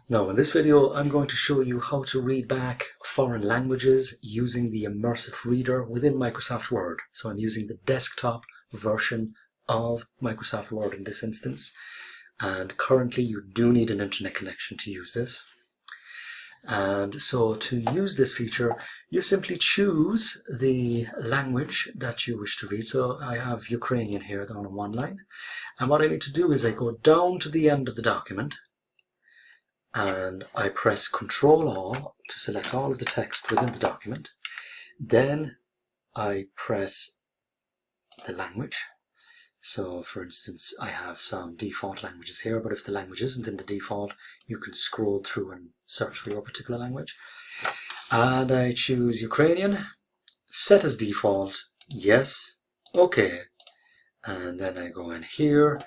Now in this video I'm going to show you how to read back foreign languages using the Immersive Reader within Microsoft Word. So I'm using the desktop version of Microsoft Word in this instance, and currently you do need an internet connection to use this. And so to use this feature you simply choose the language that you wish to read. So I have Ukrainian here down on one line, and what I need to do is I go down to the end of the document and I press Ctrl-All to select all of the text within the document. Then I press the language. So for instance, I have some default languages here, but if the language isn't in the default, you can scroll through and search for your particular language. And I choose Ukrainian, set as default, yes, okay. And then I go in here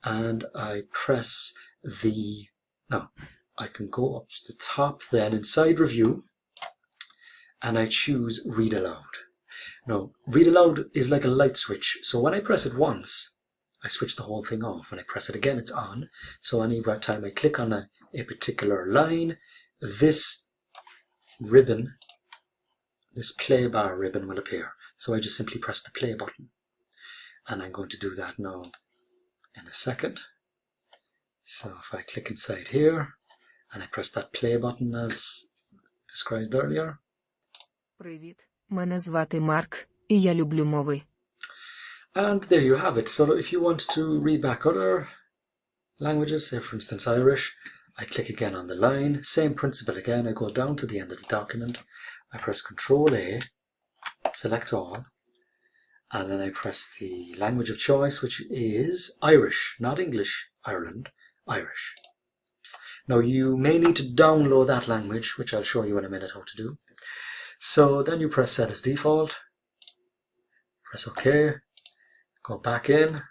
and I press I can go up to the top then inside review and I choose read aloud. Now read aloud is like a light switch, so when I press it once I switch the whole thing off. When I press it again it's on, so any time I click on a particular line, this ribbon, this play bar ribbon will appear. So I just simply press the play button, and I'm going to do that now in a second. So if I click inside here and I press that play button as described earlier. Привіт, мене звати Марк, і я люблю мови. And there you have it. So if you want to read back other languages, say for instance Irish, I click again on the line, same principle again, I go down to the end of the document, I press Ctrl-A, select all, and then I press the language of choice, which is Irish, not English, Ireland, Irish. Now you may need to download that language, which I'll show you in a minute how to do. So then you press set as default, press OK, go back in,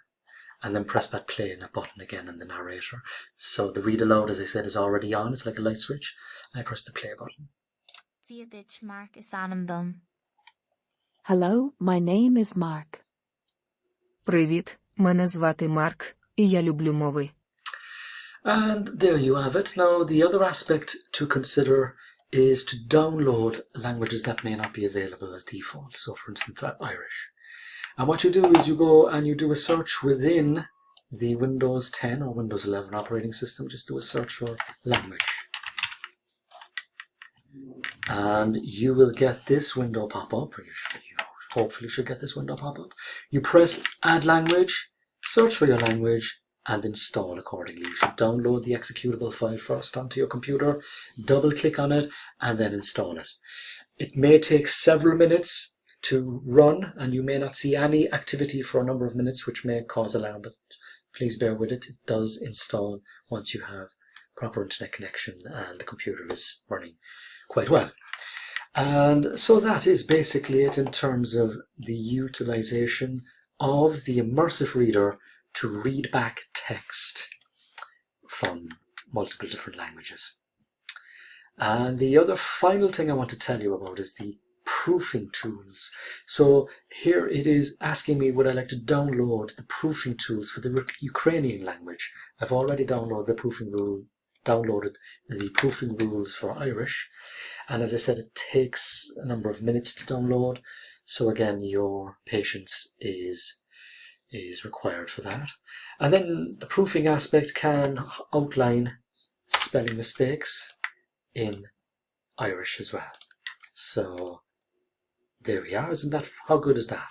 and then press that play in the button again in the narrator. So the read aloud, as I said, is already on, it's like a light switch, and I press the play button. Hello, my name is Mark. Привіт, мене звати Марк, і я люблю мови. And there you have it. Now the other aspect to consider is to download languages that may not be available as default. So for instance Irish. And what you do is you go and you do a search within the Windows 10 or Windows 11 operating system. Just do a search for language. And you will get this window pop up, or you hopefully should get this window pop up. You press add language, search for your language, and install accordingly. You should download the executable file first onto your computer, double click on it, and then install it. It may take several minutes to run, and you may not see any activity for a number of minutes, which may cause alarm, but please bear with it. It does install once you have proper internet connection and the computer is running quite well. And so that is basically it in terms of the utilization of the Immersive Reader to read back text from multiple different languages. And the other final thing I want to tell you about is the proofing tools. So here it is asking me would I like to download the proofing tools for the Ukrainian language. I've already downloaded the proofing rules for Irish, and as I said, it takes a number of minutes to download, so again your patience is required for that. And then the proofing aspect can outline spelling mistakes in Irish as well. So there we are. Isn't that, how good is that?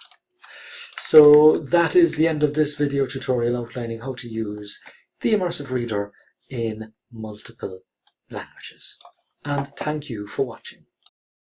So that is the end of this video tutorial outlining how to use the Immersive Reader in multiple languages. And thank you for watching.